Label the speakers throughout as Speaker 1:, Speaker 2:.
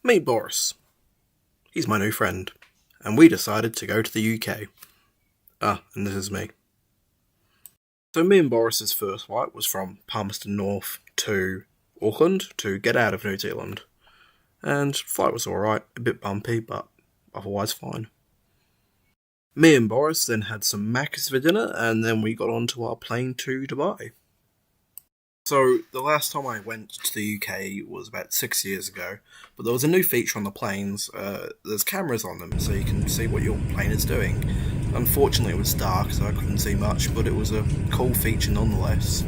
Speaker 1: Meet Boris. He's my new friend, and we decided to go to the UK. And this is me. So me and Boris's first flight was from Palmerston North to Auckland to get out of New Zealand. And flight was alright, a bit bumpy, but otherwise fine. Me and Boris then had some Macca's for dinner, and then we got onto our plane to Dubai. So, the last time I went to the UK was about 6 years ago, but there was a new feature on the planes. There's cameras on them, so you can see what your plane is doing. Unfortunately, it was dark, so I couldn't see much, but it was a cool feature nonetheless.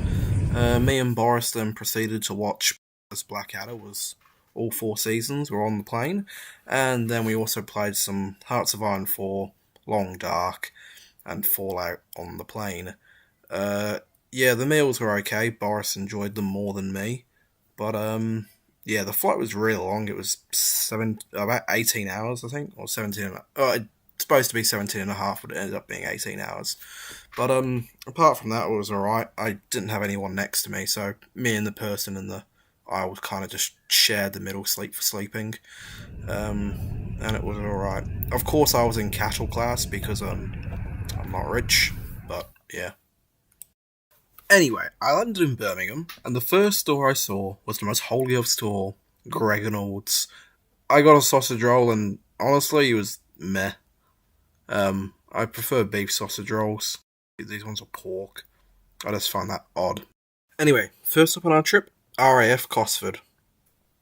Speaker 1: Me and Boris then proceeded to watch as Blackadder was all 4 seasons were on the plane, and then we also played some Hearts of Iron 4, Long Dark, and Fallout on the plane. Yeah, the meals were okay. Boris enjoyed them more than me. But, yeah, the flight was really long. It was about 18 hours, I think, or 17. It's supposed to be 17 and a half, but it ended up being 18 hours. But, apart from that, it was alright. I didn't have anyone next to me, so me and the person in the aisle kind of just shared the middle seat for sleeping. And it was alright. Of course, I was in cattle class because, I'm not rich, but, yeah. Anyway, I landed in Birmingham, and the first store I saw was the most holy of store, Greg and Ald's. I got a sausage roll, and honestly, it was meh. I prefer beef sausage rolls. These ones are pork. I just find that odd. Anyway, first up on our trip, RAF Cosford.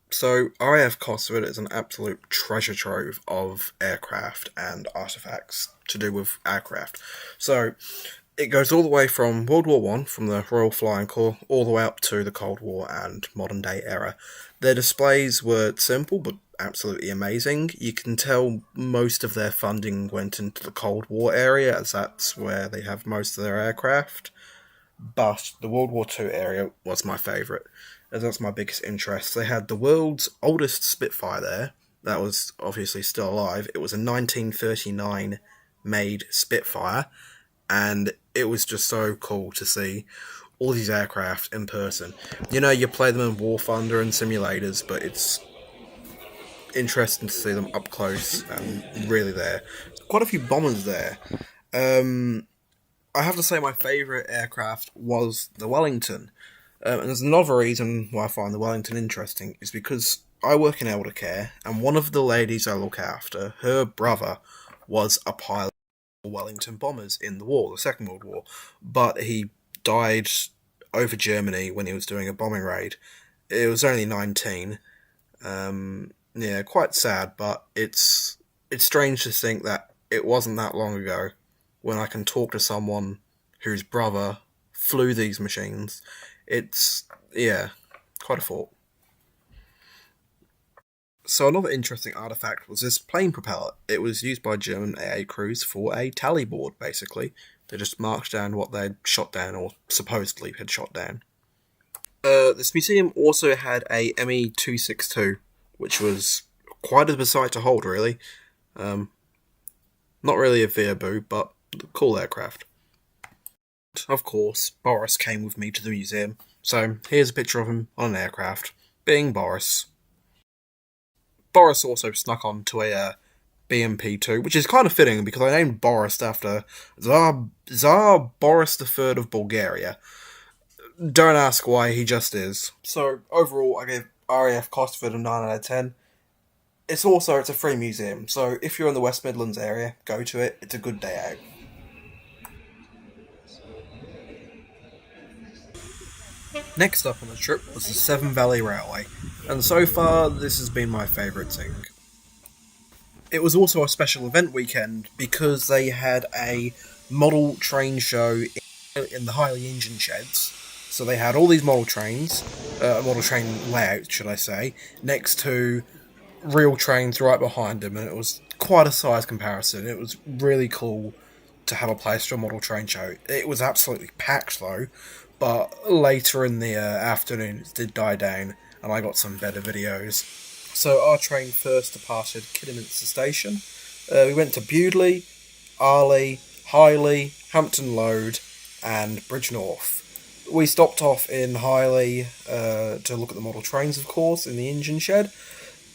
Speaker 1: So, RAF Cosford is an absolute treasure trove of aircraft and artifacts to do with aircraft. So, it goes all the way from World War One, from the Royal Flying Corps, all the way up to the Cold War and modern day era. Their displays were simple but absolutely amazing. You can tell most of their funding went into the Cold War area, as that's where they have most of their aircraft. But the World War Two area was my favourite, as that's my biggest interest. They had the world's oldest Spitfire there, that was obviously still alive. It was a 1939 made Spitfire, and it was just so cool to see all these aircraft in person. You know, you play them in War Thunder and simulators, but it's interesting to see them up close and really there. Quite a few bombers there. I have to say my favourite aircraft was the Wellington. And there's another reason why I find the Wellington interesting, is because I work in elder care, and one of the ladies I look after, her brother, was a pilot of Wellington bombers in the war, the Second World War, but he died over Germany when he was doing a bombing raid. It was only 19. Yeah, quite sad, but it's strange to think that it wasn't that long ago when I can talk to someone whose brother flew these machines. It's, yeah, quite a thought. So another interesting artifact was this plane propeller. It was used by German AA crews for a tally board, basically. They just marked down what they'd shot down, or supposedly had shot down. This museum also had a ME-262, which was quite a sight to hold, really. Not really a Veerboot, but a cool aircraft. Of course, Boris came with me to the museum, so here's a picture of him on an aircraft, being Boris. Boris also snuck on to a BMP-2, which is kind of fitting because I named Boris after Tsar Boris III of Bulgaria. Don't ask why, he just is. So, overall, I gave RAF Cosford a 9 out of 10. It's a free museum, so if you're in the West Midlands area, go to it. It's a good day out. Next up on the trip was the Severn Valley Railway, and so far this has been my favourite thing. It was also a special event weekend because they had a model train show in the Highley engine sheds. So they had all these model trains, model train layout, should I say, next to real trains right behind them, and it was quite a size comparison. It was really cool to have a place for a model train show. It was absolutely packed though, but later in the afternoon it did die down, and I got some better videos. So our train first departed Kidderminster Station. We went to Bewdley, Arley, Highley, Hampton Road, and Bridgnorth. We stopped off in Highley to look at the model trains, of course, in the engine shed.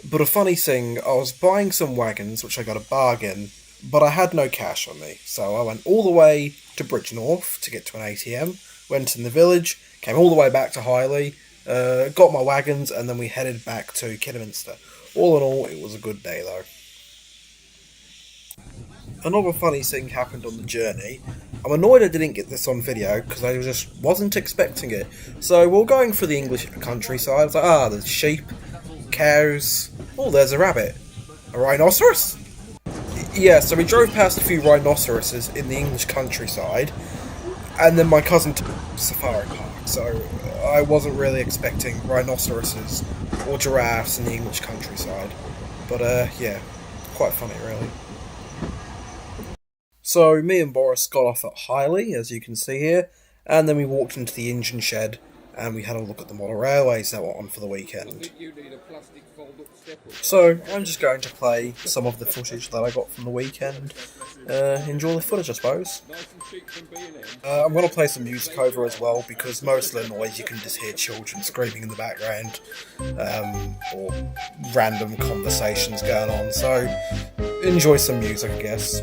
Speaker 1: But a funny thing, I was buying some wagons, which I got a bargain, but I had no cash on me. So I went all the way to Bridgnorth to get to an ATM, went in the village, came all the way back to Highley, got my wagons, and then we headed back to Kidderminster. All in all, it was a good day though. Another funny thing happened on the journey. I'm annoyed I didn't get this on video because I just wasn't expecting it. So we're going for the English countryside. I was like, there's sheep, cows. Oh, there's a rabbit. A rhinoceros? Yeah, so we drove past a few rhinoceroses in the English countryside, and then my cousin took a safari park. So I wasn't really expecting rhinoceroses or giraffes in the English countryside. But yeah, quite funny really. So me and Boris got off at Highley, as you can see here, and then we walked into the engine shed and we had a look at the model railways that were on for the weekend. So I'm just going to play some of the footage that I got from the weekend. Enjoy the footage, I suppose. I'm going to play some music over as well, because most of the noise you can just hear children screaming in the background, or random conversations going on, so enjoy some music, I guess.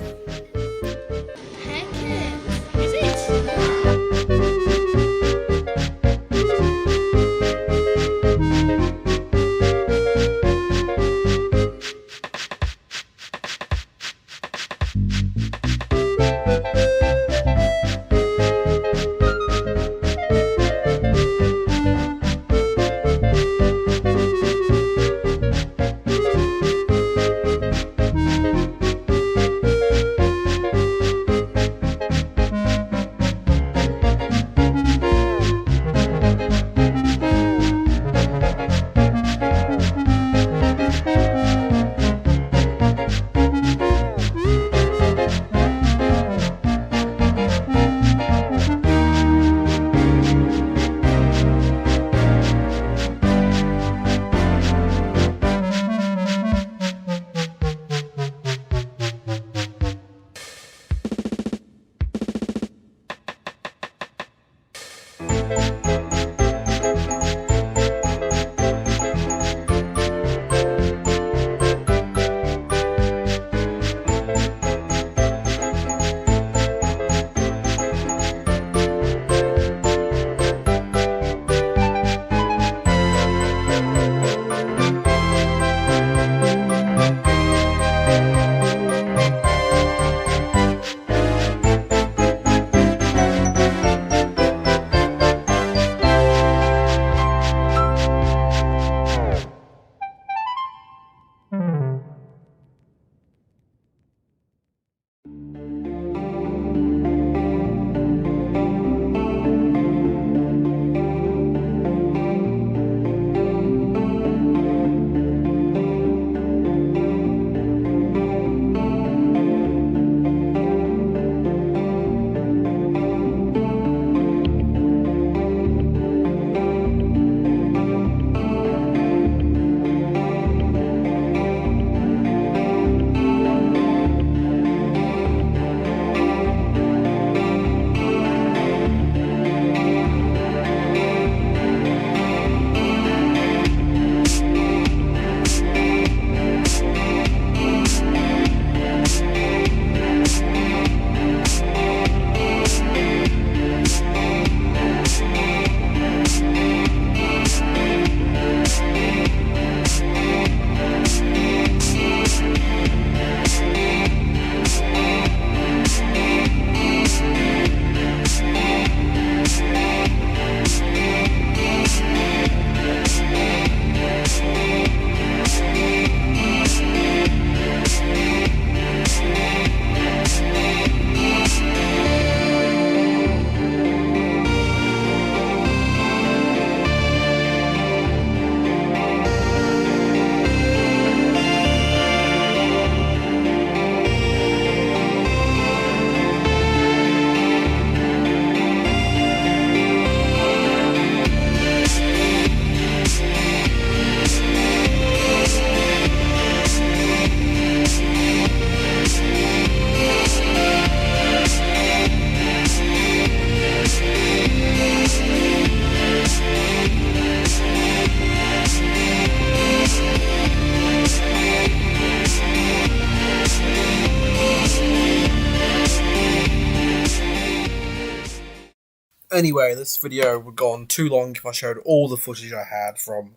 Speaker 1: Anyway, this video would go on too long if I showed all the footage I had from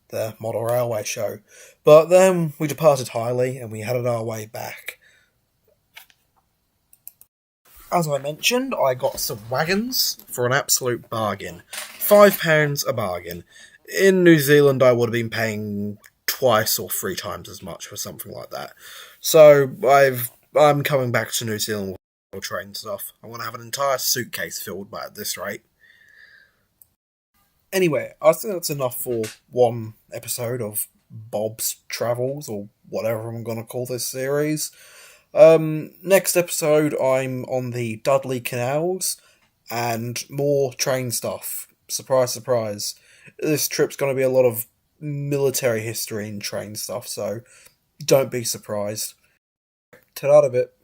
Speaker 1: the model railway show. But then we departed highly and we headed our way back. As I mentioned, I got some wagons for an absolute bargain. £5 a bargain. In New Zealand, I would have been paying twice or three times as much for something like that. So I'm coming back to New Zealand with train stuff. I want to have an entire suitcase filled by at this rate. Anyway, I think that's enough for one episode of Bob's Travels, or whatever I'm going to call this series. Next episode, I'm on the Dudley Canals, and more train stuff. Surprise, surprise. This trip's going to be a lot of military history and train stuff, so don't be surprised. Ta-da a bit.